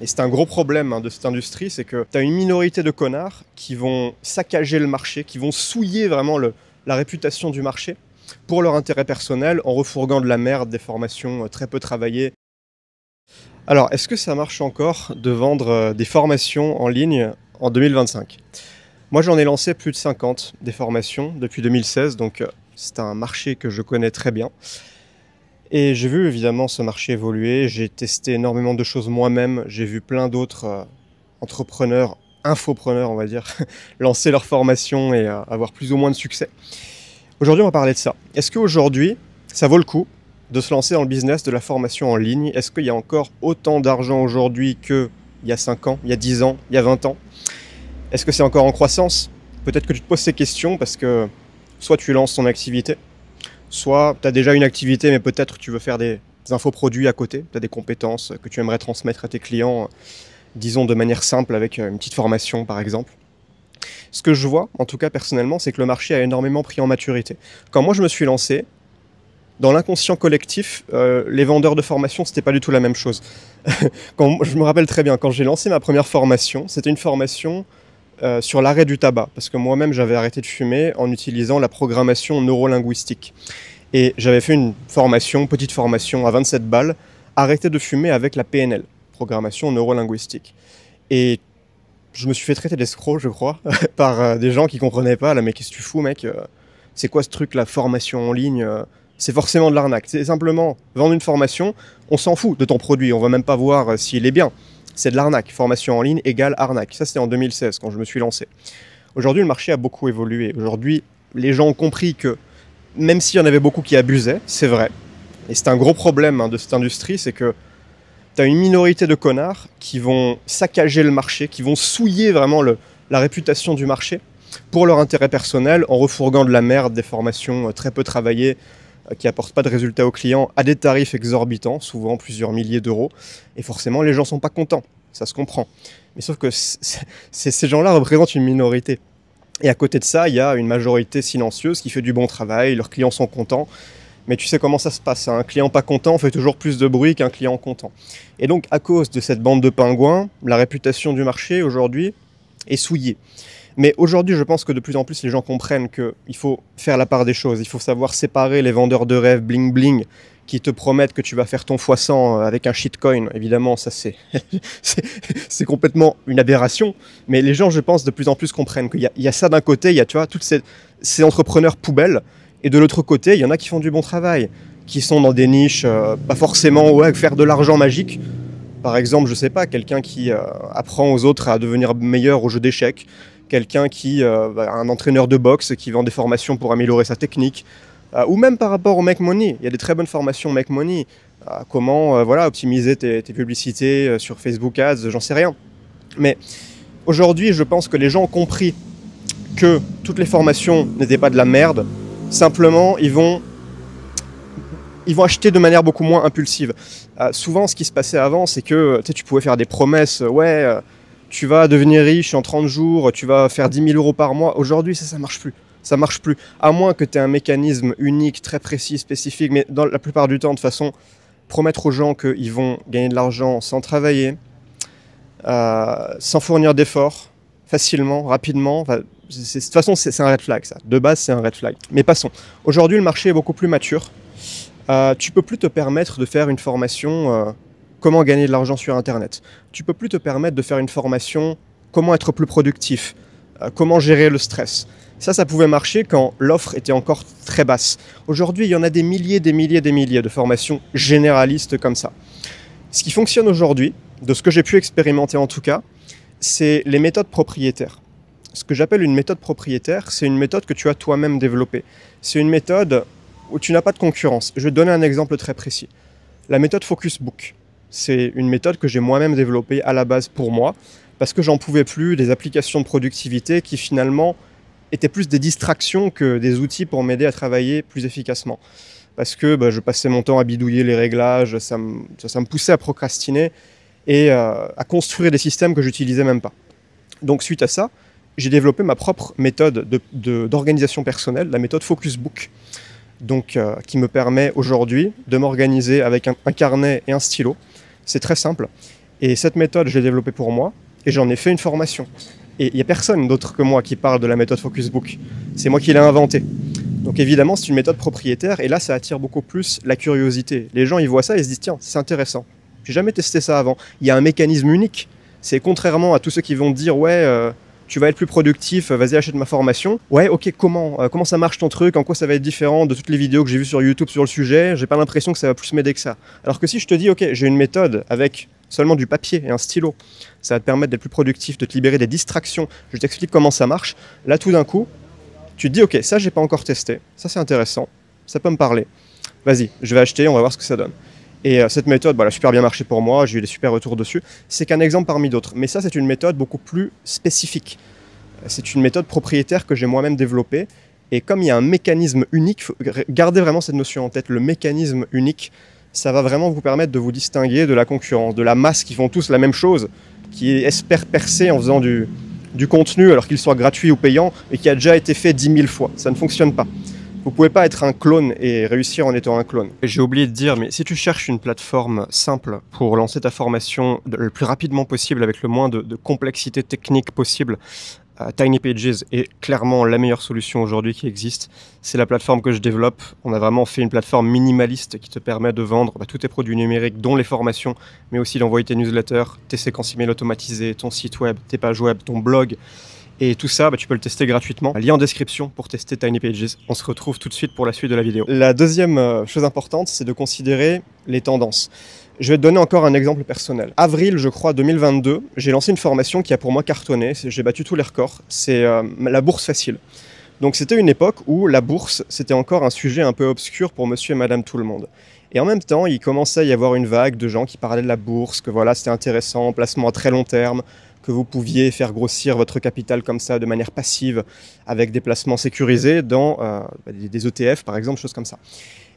Et c'est un gros problème de cette industrie, c'est que tu as une minorité de connards qui vont saccager le marché, qui vont souiller vraiment la réputation du marché pour leur intérêt personnel en refourguant de la merde, des formations très peu travaillées. Alors, est-ce que ça marche encore de vendre des formations en ligne en 2025 ? Moi, j'en ai lancé plus de 50 des formations depuis 2016, donc c'est un marché que je connais très bien. Et j'ai vu évidemment ce marché évoluer, j'ai testé énormément de choses moi-même, j'ai vu plein d'autres entrepreneurs, infopreneurs on va dire, lancer leurs formations et avoir plus ou moins de succès. Aujourd'hui on va parler de ça. Est-ce qu'aujourd'hui ça vaut le coup de se lancer dans le business de la formation en ligne ? Est-ce qu'il y a encore autant d'argent aujourd'hui qu'il y a 5 ans, il y a 10 ans, il y a 20 ans ? Est-ce que c'est encore en croissance ? Peut-être que tu te poses ces questions parce que soit tu lances ton activité, soit tu as déjà une activité, mais peut-être tu veux faire des infoproduits à côté, tu as des compétences que tu aimerais transmettre à tes clients, disons de manière simple, avec une petite formation par exemple. Ce que je vois, en tout cas personnellement, c'est que le marché a énormément pris en maturité. Quand moi je me suis lancé, dans l'inconscient collectif, les vendeurs de formation, c'était pas du tout la même chose. Je me rappelle très bien, quand j'ai lancé ma première formation, c'était une formation sur l'arrêt du tabac, parce que moi-même j'avais arrêté de fumer en utilisant la programmation neurolinguistique. Et j'avais fait une petite formation à 27 balles, arrêter de fumer avec la PNL, programmation neurolinguistique. Et je me suis fait traiter d'escroc, je crois, par des gens qui comprenaient pas. Là, mais qu'est-ce que tu fous, mec ? C'est quoi ce truc, la formation en ligne ? C'est forcément de l'arnaque. C'est simplement vendre une formation, on s'en fout de ton produit, on va même pas voir s'il est bien. C'est de l'arnaque. Formation en ligne égale arnaque. Ça, c'était en 2016, quand je me suis lancé. Aujourd'hui, le marché a beaucoup évolué. Aujourd'hui, les gens ont compris que, même s'il y en avait beaucoup qui abusaient, c'est vrai. Et c'est un gros problème de cette industrie, c'est que tu as une minorité de connards qui vont saccager le marché, qui vont souiller vraiment la réputation du marché pour leur intérêt personnel en refourguant de la merde, des formations très peu travaillées, qui n'apportent pas de résultats aux clients à des tarifs exorbitants, souvent plusieurs milliers d'euros. Et forcément, les gens ne sont pas contents. Ça se comprend. Mais sauf que ces gens-là représentent une minorité. Et à côté de ça, il y a une majorité silencieuse qui fait du bon travail, leurs clients sont contents. Mais tu sais comment ça se passe, un client pas content fait toujours plus de bruit qu'un client content. Et donc, à cause de cette bande de pingouins, la réputation du marché aujourd'hui est souillée. Mais aujourd'hui, je pense que de plus en plus, les gens comprennent qu'il faut faire la part des choses. Il faut savoir séparer les vendeurs de rêves bling bling qui te promettent que tu vas faire ton x100 avec un shitcoin. Évidemment, ça c'est complètement une aberration. Mais les gens, je pense, de plus en plus comprennent qu'il y a ça d'un côté, il y a, tu vois, toutes ces entrepreneurs poubelles. Et de l'autre côté, il y en a qui font du bon travail, qui sont dans des niches, pas forcément faire de l'argent magique. Par exemple, je sais pas, quelqu'un qui apprend aux autres à devenir meilleur au jeu d'échecs, quelqu'un un entraîneur de boxe qui vend des formations pour améliorer sa technique, ou même par rapport au make money. Il y a des très bonnes formations make money. Comment optimiser tes publicités sur Facebook Ads, j'en sais rien. Mais aujourd'hui, je pense que les gens ont compris que toutes les formations n'étaient pas de la merde. Simplement, ils vont acheter de manière beaucoup moins impulsive. Souvent, ce qui se passait avant, c'est que tu pouvais faire des promesses. Tu vas devenir riche en 30 jours, tu vas faire 10 000 euros par mois. Aujourd'hui, ça marche plus. Ça marche plus. À moins que tu aies un mécanisme unique, très précis, spécifique. Mais dans la plupart du temps, de toute façon, promettre aux gens qu'ils vont gagner de l'argent sans travailler, sans fournir d'efforts, facilement, rapidement. De toute façon, c'est un red flag, ça. De base, c'est un red flag. Mais passons. Aujourd'hui, le marché est beaucoup plus mature. Tu peux plus te permettre de faire une formation comment gagner de l'argent sur Internet. Tu peux plus te permettre de faire une formation comment être plus productif, comment gérer le stress. Ça pouvait marcher quand l'offre était encore très basse. Aujourd'hui, il y en a des milliers de formations généralistes comme ça. Ce qui fonctionne aujourd'hui, de ce que j'ai pu expérimenter en tout cas, c'est les méthodes propriétaires. Ce que j'appelle une méthode propriétaire, c'est une méthode que tu as toi-même développée. C'est une méthode où tu n'as pas de concurrence. Je vais te donner un exemple très précis. La méthode Focusbook. C'est une méthode que j'ai moi-même développée à la base pour moi, parce que j'en pouvais plus des applications de productivité qui finalement étaient plus des distractions que des outils pour m'aider à travailler plus efficacement. Parce que je passais mon temps à bidouiller les réglages, ça me poussait à procrastiner et à construire des systèmes que j'utilisais même pas. Donc suite à ça, j'ai développé ma propre méthode d'organisation personnelle, la méthode Focusbook, donc, qui me permet aujourd'hui de m'organiser avec un carnet et un stylo. C'est très simple. Et cette méthode, je l'ai développée pour moi et j'en ai fait une formation. Et il n'y a personne d'autre que moi qui parle de la méthode Focusbook. C'est moi qui l'ai inventée. Donc évidemment, c'est une méthode propriétaire et là, ça attire beaucoup plus la curiosité. Les gens, ils voient ça et ils se disent, tiens, c'est intéressant. J'ai jamais testé ça avant. Il y a un mécanisme unique. C'est contrairement à tous ceux qui vont te dire, ouais, tu vas être plus productif, vas-y, achète ma formation. Ouais, ok, comment ça marche ton truc, en quoi ça va être différent de toutes les vidéos que j'ai vues sur YouTube sur le sujet, j'ai pas l'impression que ça va plus m'aider que ça. Alors que si je te dis, ok, j'ai une méthode avec seulement du papier et un stylo, ça va te permettre d'être plus productif, de te libérer des distractions, je t'explique comment ça marche, là tout d'un coup, tu te dis, ok, ça j'ai pas encore testé, ça c'est intéressant, ça peut me parler, vas-y, je vais acheter, on va voir ce que ça donne. Et cette méthode, elle a super bien marché pour moi, j'ai eu des super retours dessus. C'est qu'un exemple parmi d'autres. Mais ça, c'est une méthode beaucoup plus spécifique. C'est une méthode propriétaire que j'ai moi-même développée. Et comme il y a un mécanisme unique, gardez vraiment cette notion en tête, le mécanisme unique, ça va vraiment vous permettre de vous distinguer de la concurrence, de la masse qui font tous la même chose, qui espèrent percer en faisant du contenu alors qu'il soit gratuit ou payant, et qui a déjà été fait 10 000 fois. Ça ne fonctionne pas. Vous ne pouvez pas être un clone et réussir en étant un clone. J'ai oublié de dire, mais si tu cherches une plateforme simple pour lancer ta formation le plus rapidement possible, avec le moins de complexité technique possible, Tiny Pages est clairement la meilleure solution aujourd'hui qui existe. C'est la plateforme que je développe. On a vraiment fait une plateforme minimaliste qui te permet de vendre tous tes produits numériques, dont les formations, mais aussi d'envoyer tes newsletters, tes séquences email automatisées, ton site web, tes pages web, ton blog. Et tout ça, tu peux le tester gratuitement. Lien en description pour tester Tiny Pages. On se retrouve tout de suite pour la suite de la vidéo. La deuxième chose importante, c'est de considérer les tendances. Je vais te donner encore un exemple personnel. Avril, je crois, 2022, j'ai lancé une formation qui a pour moi cartonné. J'ai battu tous les records. C'est la bourse facile. Donc c'était une époque où la bourse, c'était encore un sujet un peu obscur pour monsieur et madame tout le monde. Et en même temps, il commençait à y avoir une vague de gens qui parlaient de la bourse, que voilà, c'était intéressant, placement à très long terme, que vous pouviez faire grossir votre capital comme ça de manière passive avec des placements sécurisés dans des ETF par exemple, choses comme ça.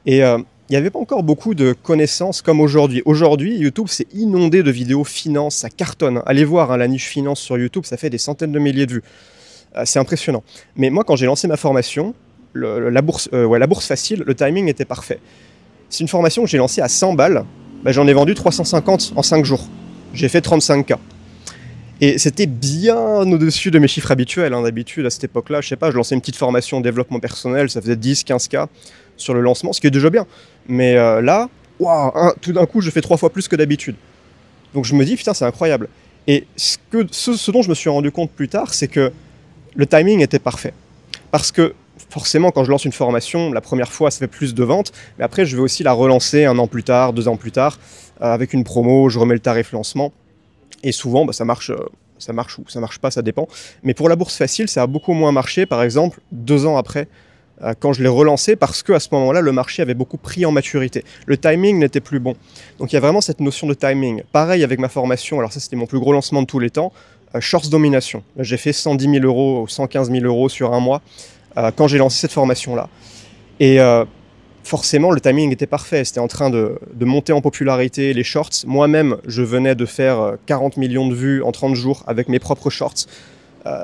Et il n'y avait pas encore beaucoup de connaissances comme aujourd'hui. Aujourd'hui, YouTube s'est inondé de vidéos finance, ça cartonne. Allez voir la niche finance sur YouTube, ça fait des centaines de milliers de vues. C'est impressionnant. Mais moi, quand j'ai lancé ma formation, la bourse facile, le timing était parfait. C'est une formation que j'ai lancée à 100 balles, j'en ai vendu 350 en 5 jours. J'ai fait 35K. Et c'était bien au-dessus de mes chiffres habituels. D'habitude, à cette époque-là, je sais pas, je lançais une petite formation développement personnel, ça faisait 10-15K sur le lancement, ce qui est déjà bien. Mais là, tout d'un coup, je fais 3 fois plus que d'habitude. Donc je me dis, putain, c'est incroyable. Et ce dont je me suis rendu compte plus tard, c'est que le timing était parfait. Parce que forcément, quand je lance une formation, la première fois, ça fait plus de ventes. Mais après, je vais aussi la relancer 1 an plus tard, 2 ans plus tard, avec une promo, je remets le tarif lancement. Et souvent, ça marche ou ça marche pas, ça dépend. Mais pour la bourse facile, ça a beaucoup moins marché, par exemple, 2 ans après, quand je l'ai relancé, parce qu'à ce moment-là, le marché avait beaucoup pris en maturité. Le timing n'était plus bon. Donc il y a vraiment cette notion de timing. Pareil avec ma formation, alors ça c'était mon plus gros lancement de tous les temps, Shorts Domination. J'ai fait 110 000 euros ou 115 000 euros sur un mois quand j'ai lancé cette formation-là. Et forcément, le timing était parfait. C'était en train de monter en popularité, les shorts. Moi-même, je venais de faire 40 millions de vues en 30 jours avec mes propres shorts.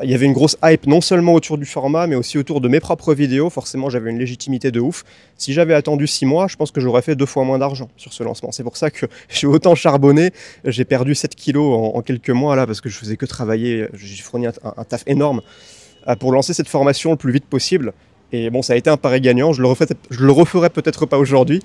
Il y avait une grosse hype, non seulement autour du format, mais aussi autour de mes propres vidéos. Forcément, j'avais une légitimité de ouf. Si j'avais attendu 6 mois, je pense que j'aurais fait 2 fois moins d'argent sur ce lancement. C'est pour ça que j'ai autant charbonné. J'ai perdu 7 kilos en quelques mois, là, parce que je faisais que travailler. J'ai fourni un taf énorme pour lancer cette formation le plus vite possible. Et bon, ça a été un pari gagnant, je le referai peut-être pas aujourd'hui,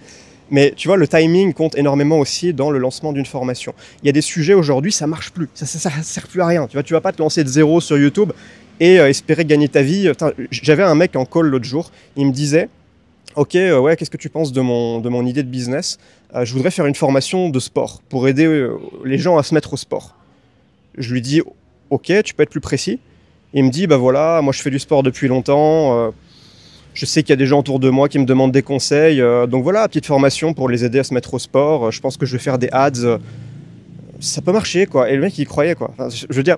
mais tu vois, le timing compte énormément aussi dans le lancement d'une formation. Il y a des sujets aujourd'hui, ça marche plus, ça sert plus à rien. Tu vas pas te lancer de zéro sur YouTube et espérer gagner ta vie. J'avais un mec en call l'autre jour, il me disait, ok, ouais, qu'est-ce que tu penses de mon idée de business? Je voudrais faire une formation de sport pour aider les gens à se mettre au sport. Je lui dis, ok, tu peux être plus précis? Il me dit, voilà, moi je fais du sport depuis longtemps, je sais qu'il y a des gens autour de moi qui me demandent des conseils. Donc voilà, petite formation pour les aider à se mettre au sport. Je pense que je vais faire des ads. Ça peut marcher, quoi. Et le mec, il croyait, quoi. Enfin, je veux dire,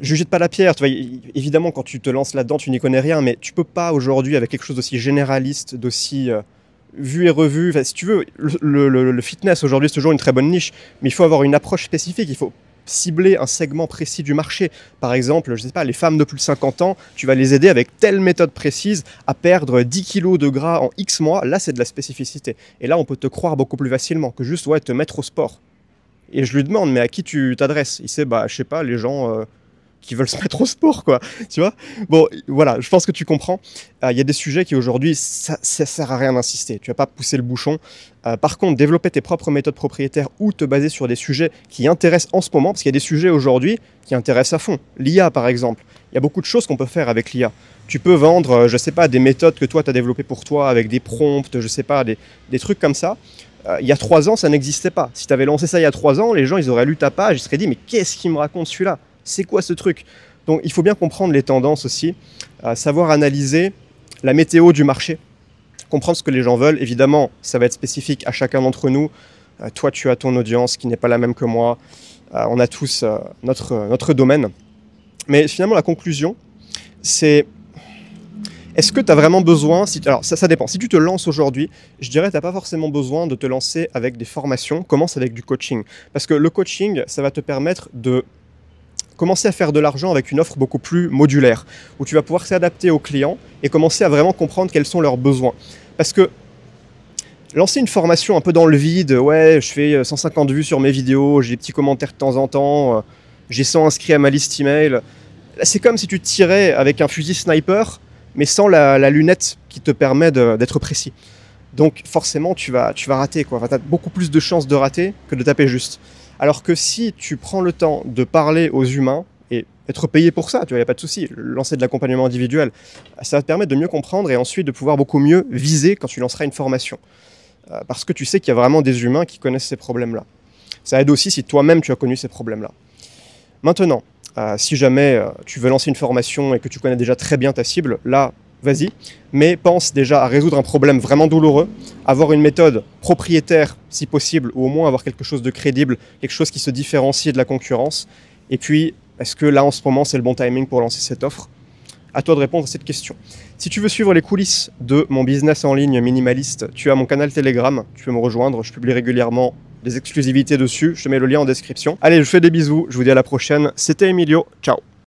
je jette pas la pierre. Tu vois, évidemment, quand tu te lances là-dedans, tu n'y connais rien. Mais tu peux pas aujourd'hui, avec quelque chose d'aussi généraliste, d'aussi vu et revu. Enfin, si tu veux, le fitness aujourd'hui, c'est toujours une très bonne niche. Mais il faut avoir une approche spécifique. Il faut cibler un segment précis du marché. Par exemple, je sais pas, les femmes de plus de 50 ans, tu vas les aider avec telle méthode précise à perdre 10 kilos de gras en X mois. Là, c'est de la spécificité. Et là, on peut te croire beaucoup plus facilement que juste te mettre au sport. Et je lui demande, mais à qui tu t'adresses? Il sait, bah, je sais pas, les gens qui veulent se mettre au sport, quoi. Tu vois? Bon, voilà, je pense que tu comprends. Il y a des sujets qui aujourd'hui, ça sert à rien d'insister. Tu vas pas pousser le bouchon. Par contre, développer tes propres méthodes propriétaires ou te baser sur des sujets qui intéressent en ce moment, parce qu'il y a des sujets aujourd'hui qui intéressent à fond. L'IA, par exemple. Il y a beaucoup de choses qu'on peut faire avec l'IA. Tu peux vendre, je sais pas, des méthodes que toi, tu as développées pour toi, avec des prompts, je sais pas, des trucs comme ça. Il y a 3 ans, ça n'existait pas. Si tu avais lancé ça il y a 3 ans, les gens, ils auraient lu ta page, ils se seraient dit, mais qu'est-ce qu'il me raconte celui-là? C'est quoi ce truc? Donc, il faut bien comprendre les tendances aussi, savoir analyser la météo du marché, comprendre ce que les gens veulent. Évidemment, ça va être spécifique à chacun d'entre nous. Toi, tu as ton audience qui n'est pas la même que moi. On a tous notre domaine. Mais finalement, la conclusion, c'est... Est-ce que tu as vraiment besoin... Alors, ça dépend. Si tu te lances aujourd'hui, je dirais que tu n'as pas forcément besoin de te lancer avec des formations. Commence avec du coaching. Parce que le coaching, ça va te permettre de commencer à faire de l'argent avec une offre beaucoup plus modulaire, où tu vas pouvoir s'adapter aux clients et commencer à vraiment comprendre quels sont leurs besoins. Parce que lancer une formation un peu dans le vide, ouais, je fais 150 vues sur mes vidéos, j'ai des petits commentaires de temps en temps, j'ai 100 inscrits à ma liste email. Là, c'est comme si tu tirais avec un fusil sniper, mais sans la lunette qui te permet d'être précis. Donc forcément, tu vas rater, quoi. Enfin, tu as beaucoup plus de chances de rater que de taper juste. Alors que si tu prends le temps de parler aux humains et être payé pour ça, tu vois, il n'y a pas de souci, lancer de l'accompagnement individuel, ça va te permettre de mieux comprendre et ensuite de pouvoir beaucoup mieux viser quand tu lanceras une formation. Parce que tu sais qu'il y a vraiment des humains qui connaissent ces problèmes-là. Ça aide aussi si toi-même tu as connu ces problèmes-là. Maintenant, si jamais tu veux lancer une formation et que tu connais déjà très bien ta cible, là, vas-y, mais pense déjà à résoudre un problème vraiment douloureux, avoir une méthode propriétaire si possible, ou au moins avoir quelque chose de crédible, quelque chose qui se différencie de la concurrence. Et puis, est-ce que là en ce moment c'est le bon timing pour lancer cette offre? À toi de répondre à cette question. Si tu veux suivre les coulisses de mon business en ligne minimaliste, tu as mon canal Telegram, tu peux me rejoindre, je publie régulièrement des exclusivités dessus, je te mets le lien en description. Allez, je vous fais des bisous, je vous dis à la prochaine, c'était Emilio, ciao.